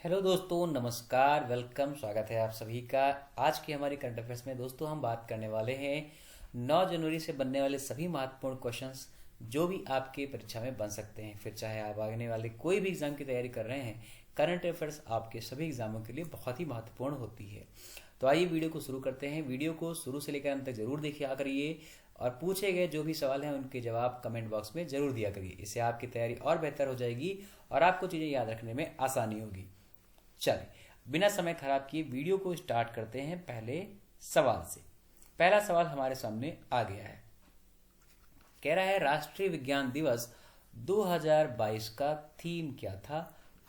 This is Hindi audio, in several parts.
हेलो दोस्तों, नमस्कार, वेलकम, स्वागत है आप सभी का। आज की हमारी करंट अफेयर्स में दोस्तों हम बात करने वाले हैं 9 जनवरी से बनने वाले सभी महत्वपूर्ण क्वेश्चंस जो भी आपके परीक्षा में बन सकते हैं। फिर चाहे आप आने वाले कोई भी एग्जाम की तैयारी कर रहे हैं, करंट अफेयर्स आपके सभी एग्जामों के लिए बहुत ही महत्वपूर्ण होती है। तो आइए वीडियो को शुरू करते हैं। वीडियो को शुरू से लेकर अंत तक जरूर देखिए करिए और पूछे गए जो भी सवाल हैं उनके जवाब कमेंट बॉक्स में जरूर दिया करिए। इससे आपकी तैयारी और बेहतर हो जाएगी और आपको चीज़ें याद रखने में आसानी होगी। चलिए बिना समय खराब किए वीडियो को स्टार्ट करते हैं पहले सवाल से। पहला सवाल हमारे सामने आ गया है, कह रहा है राष्ट्रीय विज्ञान दिवस 2022 का थीम क्या था।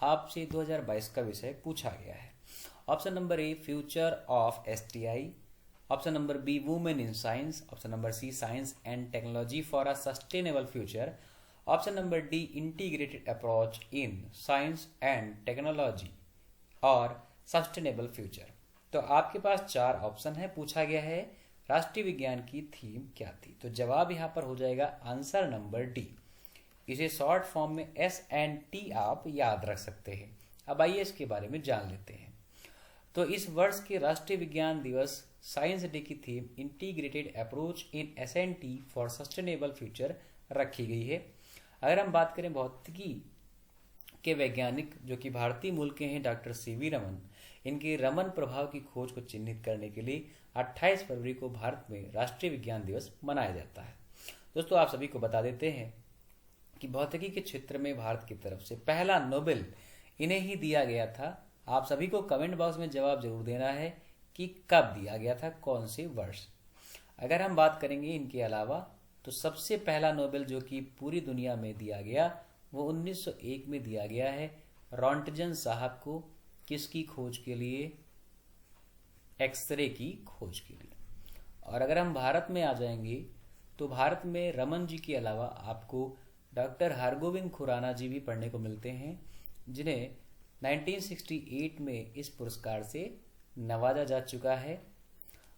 आपसे 2022 का विषय पूछा गया है। Option number A future of STI, option number B women in science, option number C science and technology for a sustainable future, option number D integrated approach in science and technology और सस्टेनेबल फ्यूचर। तो आपके पास 4 ऑप्शन है। पूछा गया है राष्ट्रीय विज्ञान की थीम क्या थी। तो जवाब यहां पर हो जाएगा आंसर नंबर डी। इसे शॉर्ट फॉर्म में S&T आप याद रख सकते हैं। अब आइए इसके बारे में जान लेते हैं। तो इस वर्ष के राष्ट्रीय विज्ञान दिवस साइंस डे की theme integrated approach in S&T for sustainable future रखी गई है। अगर हम बात करें भौतिकी के वैज्ञानिक जो कि भारतीय मूल के हैं डॉक्टर सीवी रमन, इनके रमन प्रभाव की खोज को चिन्हित करने के लिए 28 फरवरी को भारत में राष्ट्रीय विज्ञान दिवस मनाया जाता है। दोस्तों आप सभी को बता देते हैं कि भौतिकी के क्षेत्र में भारत की तरफ से पहला नोबेल इन्हें ही दिया गया था। आप सभी को कमेंट बॉक्स में जवाब जरूर देना है कि कब दिया गया था, कौन से वर्ष। अगर हम बात करेंगे इनके अलावा तो सबसे पहला नोबेल जो कि पूरी दुनिया में दिया गया वो 1901 में दिया गया है रॉन्टजन साहब को। किसकी खोज के लिए? एक्सरे की खोज के लिए। और अगर हम भारत में आ जाएंगे तो भारत में रमन जी के अलावा आपको डॉक्टर हरगोविंद खुराना जी भी पढ़ने को मिलते हैं, जिन्हें 1968 में इस पुरस्कार से नवाजा जा चुका है।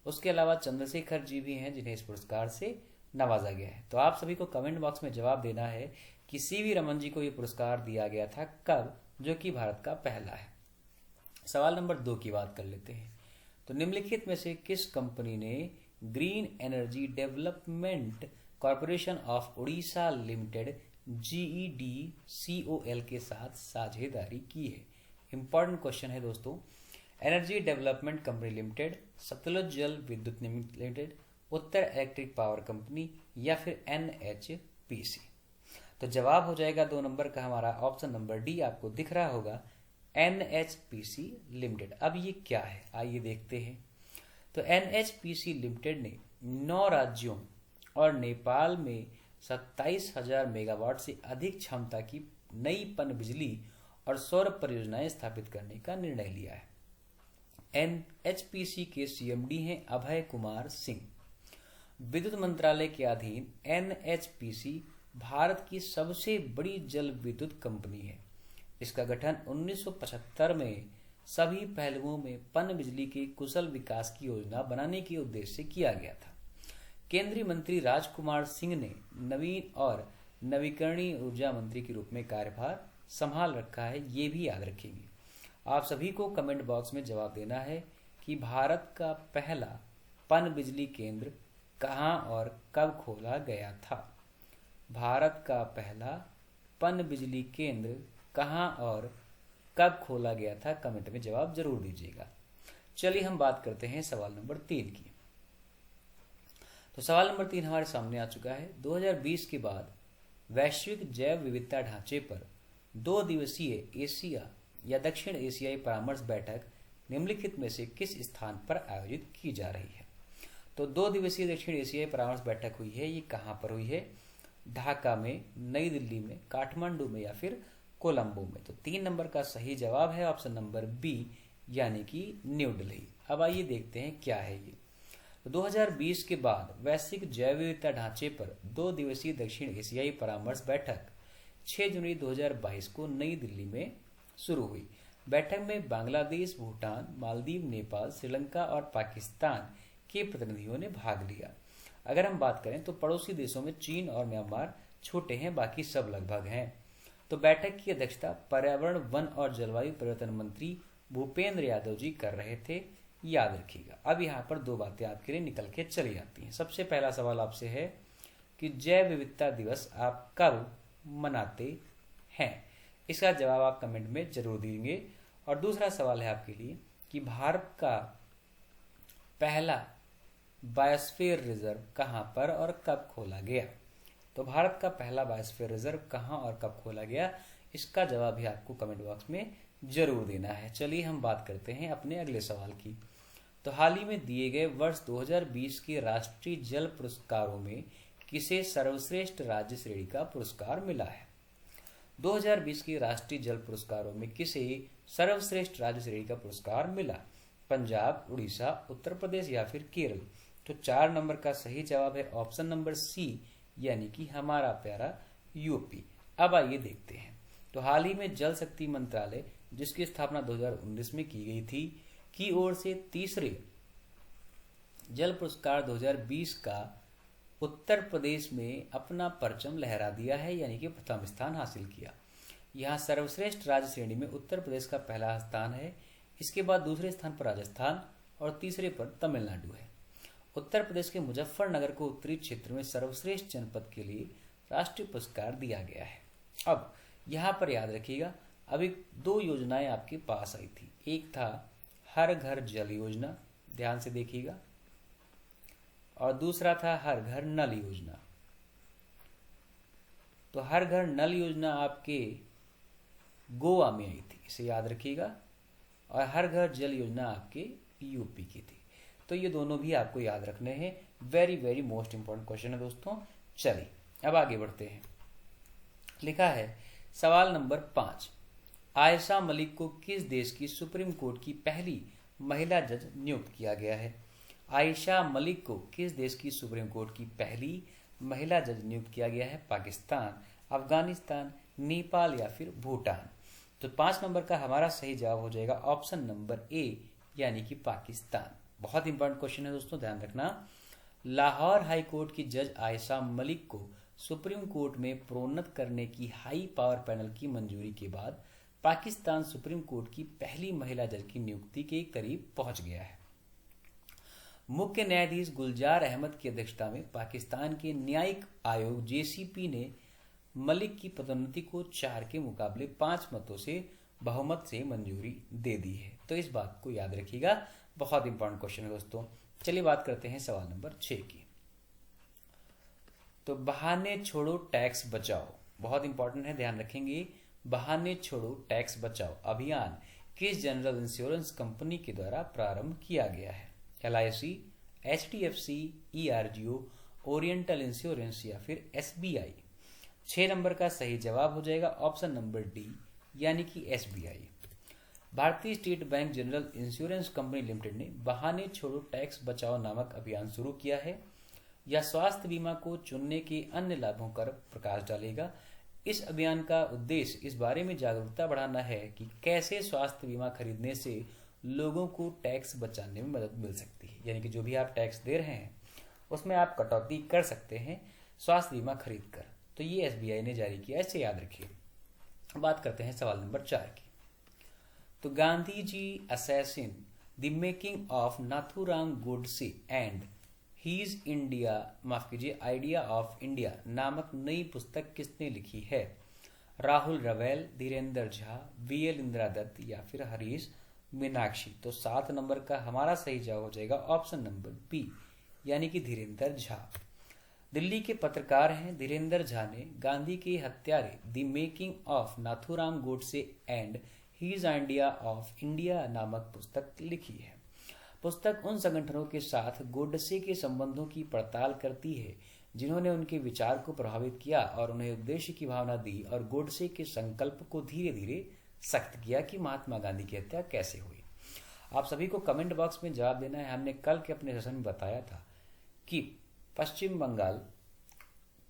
उसके अलावा चंद्रशेखर जी भी हैं जिन्हें इस पुरस्कार से नवाजा गया है। तो आप सभी को कमेंट बॉक्स में जवाब देना है कि सीवी रमन जी को यह पुरस्कार दिया गया था कब, जो कि भारत का पहला है। सवाल नंबर 2 की बात कर लेते हैं। तो निम्नलिखित में से किस कंपनी ने green energy development corporation of Orissa limited GEDCOL के साथ साझेदारी की है? इंपॉर्टेंट क्वेश्चन है दोस्तों। Energy development company limited, Satluj Jal Vidyut limited, Uttar electric power company या फिर NHPC। तो जवाब हो जाएगा 2 नंबर का हमारा ऑप्शन नंबर डी। आपको दिख रहा होगा NHPC लिमिटेड। अब ये क्या है आइए देखते हैं। तो NHPC लिमिटेड ने 9 राज्यों और नेपाल में 27,000 मेगावाट से अधिक क्षमता की नई पन बिजली और सौर परियोजनाएं स्थापित करने का निर्णय लिया है। NHPC के CMD हैं अभय कुमार सिंह। विद्युत मंत्रालय के अधीन NHPC भारत की सबसे बड़ी जल विद्युत कंपनी है। इसका गठन 1975 में सभी पहलुओं में पन बिजली के कुशल विकास की योजना बनाने के उद्देश्य से किया गया था। केंद्रीय मंत्री राजकुमार सिंह ने नवीन और नवीकरणीय ऊर्जा मंत्री के रूप में कार्यभार संभाल रखा है, ये भी याद रखेंगे। आप सभी को कमेंट बॉक्स में जवाब देना है कि भारत का पहला पन बिजली केंद्र कहाँ और कब खोला गया था। भारत का पहला पन बिजली केंद्र कहाँ और कब खोला गया था, कमेंट में जवाब जरूर दीजिएगा। चलिए हम बात करते हैं सवाल नंबर 3 की। तो सवाल नंबर 3 हमारे सामने आ चुका है। 2020 के बाद वैश्विक जैव विविधता ढांचे पर 2 दिवसीय एशिया या दक्षिण एशियाई परामर्श बैठक निम्नलिखित में से किस स्थान पर आयोजित की जा रही है? तो 2 दिवसीय दक्षिण एशियाई परामर्श बैठक हुई है, ये कहाँ पर हुई है? ढाका में, नई दिल्ली में, काठमांडू में या फिर कोलंबो में। तो 3 नंबर का सही जवाब है ऑप्शन नंबर बी, यानी कि न्यू दिल्ली। अब आइए देखते हैं क्या है ये। तो 2020 के बाद वैश्विक जैव विविधता ढांचे पर 2 दिवसीय दक्षिण एशियाई परामर्श बैठक 6 जनवरी 2022 को नई दिल्ली में शुरू हुई। बैठक में बांग्लादेश, भूटान, मालदीव, नेपाल, श्रीलंका और पाकिस्तान के प्रतिनिधियों ने भाग लिया। अगर हम बात करें तो पड़ोसी देशों में चीन और म्यांमार छोटे हैं, बाकी सब लगभग हैं। तो बैठक की अध्यक्षता पर्यावरण, वन और जलवायु परिवर्तन मंत्री भूपेंद्र यादव जी कर रहे थे, याद रखिएगा। अब यहाँ पर दो बातें आपके लिए निकल के चली जाती हैं। सबसे पहला सवाल आपसे है कि जैव विविधता दिवस आप कब मनाते हैं? इसका जवाब आप कमेंट में जरूर देंगे। और दूसरा सवाल है आपके लिए कि भारत का पहला बायोस्फीयर रिजर्व कहाँ पर और कब खोला गया? तो भारत का पहला बायोस्फीयर रिजर्व कहाँ और कब खोला गया, इसका जवाब भी आपको कमेंट बॉक्स में जरूर देना है। चलिए हम बात करते हैं अपने अगले सवाल की। तो हाल ही में दिए गए वर्ष 2020 के राष्ट्रीय जल पुरस्कारों में किसे सर्वश्रेष्ठ राज्य श्रेणी का पुरस्कार मिला है? 2020 के राष्ट्रीय जल पुरस्कारों में किसे सर्वश्रेष्ठ राज्य श्रेणी का पुरस्कार मिला? पंजाब, उड़ीसा, उत्तर प्रदेश या फिर केरल? तो 4 नंबर का सही जवाब है ऑप्शन नंबर सी, यानी कि हमारा प्यारा यूपी। अब आइए देखते हैं। तो हाल ही में जल शक्ति मंत्रालय, जिसकी स्थापना 2019 में की गई थी, की ओर से तीसरे जल पुरस्कार 2020 का उत्तर प्रदेश में अपना परचम लहरा दिया है, यानी कि प्रथम स्थान हासिल किया। यहाँ सर्वश्रेष्ठ राज्य श्रेणी में उत्तर प्रदेश का पहला स्थान है। इसके बाद दूसरे स्थान पर राजस्थान और तीसरे पर तमिलनाडु है। उत्तर प्रदेश के मुजफ्फरनगर को उत्तरी क्षेत्र में सर्वश्रेष्ठ जनपद के लिए राष्ट्रीय पुरस्कार दिया गया है। अब यहाँ पर याद रखिएगा, अभी 2 योजनाएं आपके पास आई थी। एक था हर घर जल योजना, ध्यान से देखिएगा, और दूसरा था हर घर नल योजना। तो हर घर नल योजना आपके गोवा में आई थी, इसे याद रखिएगा, और हर घर जल योजना आपके यूपी की थी। तो ये दोनों भी आपको याद रखने हैं। Very very most important question है दोस्तों। चलिए अब आगे बढ़ते हैं। लिखा है सवाल नंबर 5, आयशा मलिक को किस देश की सुप्रीम कोर्ट की पहली महिला जज नियुक्त किया गया है? आयशा मलिक को किस देश की सुप्रीम कोर्ट की पहली महिला जज नियुक्त किया गया है? पाकिस्तान, अफगानिस्तान, नेपाल या फिर भूटान? तो 5 नंबर का हमारा सही जवाब हो जाएगा ऑप्शन नंबर ए, यानी कि पाकिस्तान। बहुत इंपॉर्टेंट क्वेश्चन है दोस्तों, ध्यान रखना। लाहौर हाई कोर्ट की जज आयशा मलिक को सुप्रीम कोर्ट में प्रोन्नत करने की हाई पावर पैनल की मंजूरी के बाद पाकिस्तान सुप्रीम कोर्ट की पहली महिला जज की नियुक्ति के करीब पहुंच गया है। मुख्य न्यायाधीश गुलजार अहमद की अध्यक्षता में पाकिस्तान के न्यायिक आयोग जेसीपी ने मलिक की पदोन्नति को 4 के मुकाबले 5 मतों से बहुमत से मंजूरी दे दी है। तो इस बात को याद रखिएगा, बहुत इंपॉर्टेंट क्वेश्चन है दोस्तों। चलिए बात करते हैं सवाल नंबर 6 की। तो बहाने छोड़ो टैक्स बचाओ, बहुत इंपॉर्टेंट है, ध्यान रखेंगे। बहाने छोड़ो टैक्स बचाओ अभियान किस जनरल इंश्योरेंस कंपनी के द्वारा प्रारंभ किया गया है? LIC, HDFC, ERGO, oriental insurance या फिर SBI? 6 नंबर का सही जवाब हो जाएगा ऑप्शन नंबर डी, यानी कि SBI। भारतीय state bank general insurance company limited ने बहाने छोड़ो टैक्स बचाओ नामक अभियान शुरू किया है। यह स्वास्थ्य बीमा को चुनने के अन्य लाभों पर प्रकाश डालेगा। इस अभियान का उद्देश्य इस बारे में जागरूकता बढ़ाना है कि कैसे स्वास्थ्य बीमा खरीदने से लोगों को टैक्स बचाने में मदद मिल सकती है, यानी कि जो भी आप टैक्स दे रहे हैं उसमें आप कटौती कर सकते हैं स्वास्थ्य बीमा खरीद कर। तो ये SBI ने जारी किया, ऐसे याद रखिए। बात करते हैं सवाल नंबर 4 की। तो Gandhi ji assassin the making of Nathuram Godse and his India, माफ कीजिए, आइडिया ऑफ इंडिया नामक नई पुस्तक किसने लिखी है? राहुल रवेल, धीरेन्द्र झा, VL इंदिरा दत्त या फिर हरीश मीनाक्षी? तो 7 नंबर का हमारा सही जवाब हो जाएगा ऑप्शन नंबर बी, यानी कि धीरेन्द्र झा। दिल्ली के पत्रकार हैं धीरेन्द्र झा ने गांधी के हत्यारे the making of Nathuram Godse and his idea of India नामक पुस्तक लिखी है। पुस्तक उन संगठनों के साथ गोडसे के संबंधों की पड़ताल करती है जिन्होंने उनके विचार को प्रभावित किया और उन्हें उद्देश्य की भावना दी और गोडसे के संकल्प को धीरे धीरे सख्त किया कि महात्मा गांधी की हत्या कैसे हुई। आप सभी को कमेंट बॉक्स में जवाब देना है। हमने कल के अपने सेशन में बताया था कि पश्चिम बंगाल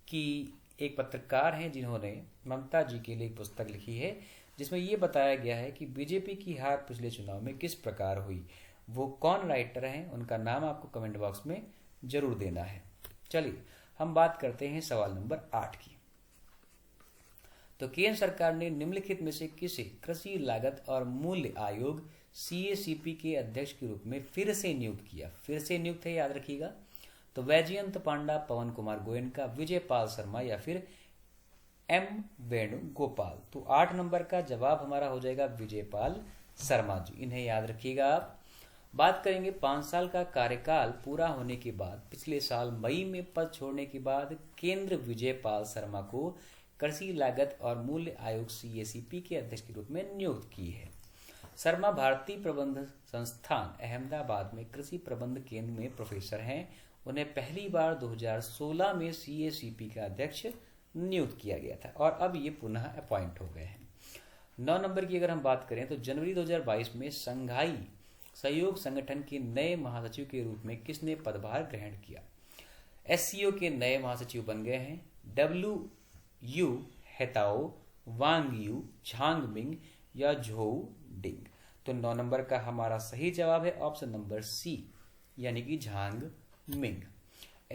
की एक पत्रकार हैं जिन्होंने ममता जी के लिए एक पुस्तक लिखी है जिसमें ये बताया गया है कि बीजेपी की हार पिछले चुनाव में किस प्रकार हुई। वो कौन राइटर हैं, उनका नाम आपको कमेंट बॉक्स में जरूर देना है। चलिए हम बात करते हैं सवाल नंबर 8 की। तो केंद्र सरकार ने निम्नलिखित में से किसे कृषि लागत और मूल्य आयोग CACP के अध्यक्ष के रूप में फिर से नियुक्त किया? फिर से नियुक्त है, याद रखिएगा। तो वैजयंत पांडा, पवन कुमार गोयनका, विजय पाल शर्मा या फिर M वेणुगोपाल। तो 8 नंबर का जवाब हमारा हो जाएगा विजय पाल शर्मा जी, इन्हें याद रखिएगा आप। बात करेंगे 5 साल का कार्यकाल पूरा होने के बाद पिछले साल मई में पद छोड़ने के बाद केंद्र विजय पाल शर्मा को कृषि लागत और मूल्य आयोग CACP के अध्यक्ष के रूप में नियुक्त की है। शर्मा भारतीय प्रबंध संस्थान अहमदाबाद में कृषि प्रबंध केंद्र में प्रोफेसर हैं। उन्हें पहली बार 2016 में CACP का अध्यक्ष नियुक्त किया गया था और अब ये पुनः अपॉइंट हो गए हैं। 9 नंबर की अगर हम बात करें तो जनवरी 2022 में संघाई सहयोग संगठन के नए महासचिव के रूप में किसने पदभार ग्रहण किया? SCO के नए महासचिव बन गए हैं WU Hetao, Wang Yu, Zhang Ming या झोउ डिंग। तो 9 नंबर का हमारा सही जवाब है ऑप्शन नंबर C, यानी कि झांग मिंग।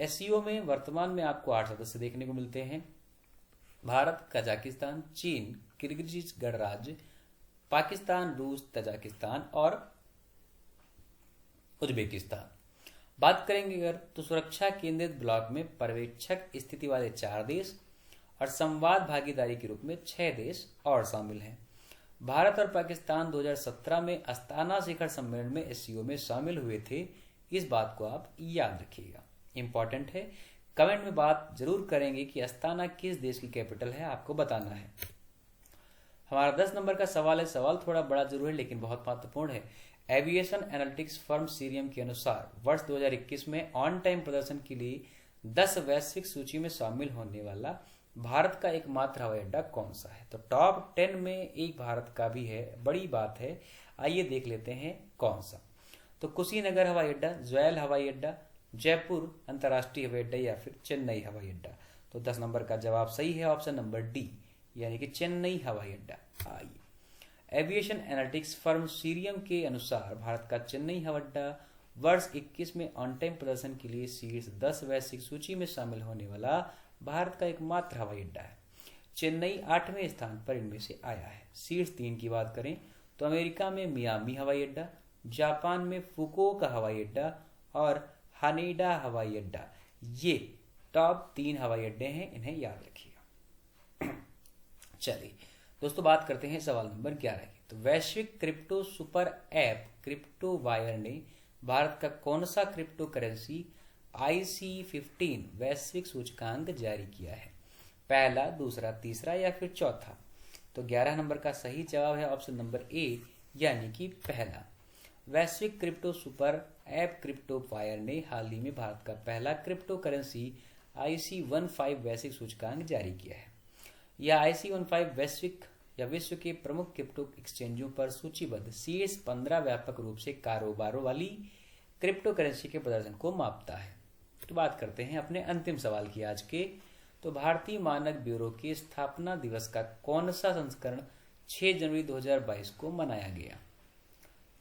SCO में वर्तमान में आपको 8 सदस्य देखने को मिलते हैं। भारत, कजाकिस्तान, चीन, किर्गिज गणराज्य, पाकिस्तान, रूस, तजाकिस्तान और उज्बेकिस्तान। बात करेंगे अगर तो सुरक्षा केंद्रित ब्लॉक में पर्यवेक्षक स्थिति वाले 4 देश और संवाद भागीदारी के रूप में 6 देश और शामिल हैं। भारत और पाकिस्तान 2017 में अस्ताना शिखर सम्मेलन में SCO में शामिल हुए थे। इस बात को आप याद रखिएगा, इंपॉर्टेंट है। कमेंट में बात जरूर करेंगे कि अस्ताना किस देश की कैपिटल है, आपको बताना है। हमारा 10 नंबर का सवाल है, सवाल थोड़ा बड़ा जरूर है लेकिन बहुत महत्वपूर्ण है। एविएशन एनालिटिक्स फर्म सीरियम के अनुसार वर्ष 2021 में ऑन टाइम प्रदर्शन के लिए 10 वैश्विक सूची में शामिल होने वाला भारत का एकमात्र हवाई अड्डा कौन सा है? तो टॉप 10 में एक भारत का भी है, बड़ी बात है। आइए देख लेते हैं कौन सा। तो कुशीनगर हवाई अड्डा, ज्वेल हवाई अड्डा, जयपुर अंतर्राष्ट्रीय हवाई अड्डा या फिर चेन्नई हवाई अड्डा। तो 10 नंबर का जवाब सही है ऑप्शन नंबर D, यानी कि चेन्नई हवाई अड्डा। आइए, एविएशन एनालिटिक्स फर्म सीरियम के अनुसार भारत का चेन्नई हवाई अड्डा वर्ष 21 में ऑन टाइम प्रदर्शन के लिए शीर्ष 10 वैश्विक सूची में शामिल होने वाला भारत का एकमात्र हवाई अड्डा है। चेन्नई 8वें स्थान पर इनमें से आया है। शीर्ष 3 की बात करें तो अमेरिका में मियामी हवाई अड्डा, जापान में फुकुओका हवाई अड्डा और हानेडा हवाई अड्डा, ये टॉप 3 हवाई अड्डे हैं, इन्हें याद रखिएगा। चलिए दोस्तों, बात करते हैं सवाल नंबर 11 की। तो वैश्विक crypto super app crypto wire ने भारत का कौन सा क्रिप्टो करेंसी IC15 वैश्विक सूचकांक जारी किया है? पहला, दूसरा, तीसरा या फिर चौथा? तो 11 नंबर का सही जवाब है ऑप्शन नंबर A, यानी कि पहला। वैश्विक crypto super app crypto wire ने हाल ही में भारत का पहला क्रिप्टो करेंसी IC15 वैश्विक सूचकांक जारी किया है। यह IC15 वैश्विक या विश्व के प्रमुख क्रिप्टो एक्सचेंजों पर सूचीबद्ध शीर्ष 15 व्यापक रूप से कारोबारों वाली क्रिप्टो करेंसी के प्रदर्शन को मापता है। तो बात करते हैं अपने अंतिम सवाल की आज के। तो भारतीय मानक ब्यूरो के स्थापना दिवस का कौन सा संस्करण 6 जनवरी 2022 को मनाया गया?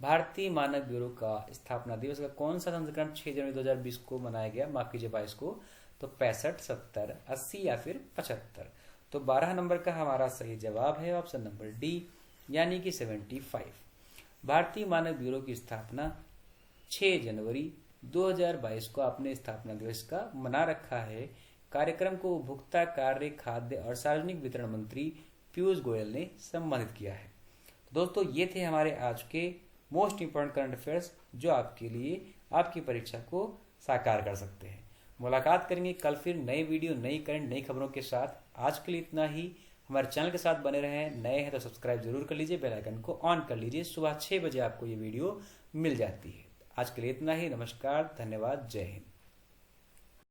भारतीय मानक ब्यूरो का स्थापना दिवस का कौन सा संस्करण 6 जनवरी 2020 को मनाया गया? माफ कीजिए 22 को। तो 65, 70, 80 या फिर 75? तो 12 नंबर का हमारा सही जवाब है ऑप्शन नंबर D, यानी कि 75। भारतीय मानक ब्यूरो की स्थापना 6 जनवरी 2022 को अपने स्थापना दिवस का मना रखा है। कार्यक्रम को उपभोक्ता कार्य, खाद्य और सार्वजनिक वितरण मंत्री पीयूष गोयल ने संबोधित किया है। दोस्तों, ये थे हमारे आज के मोस्ट इंपोर्टेंट करंट अफेयर्स जो आपके लिए आपकी परीक्षा को साकार कर सकते हैं। मुलाकात करेंगे कल फिर नए वीडियो, नई करंट, नई खबरों के साथ। आज के लिए इतना ही। हमारे चैनल के साथ बने रहें। नए हैं तो सब्सक्राइब जरूर कर लीजिए, बेल आइकन को ऑन कर लीजिए। सुबह 6 बजे आपको ये वीडियो मिल जाती है। आज के लिए इतना ही। नमस्कार, धन्यवाद, जय हिंद।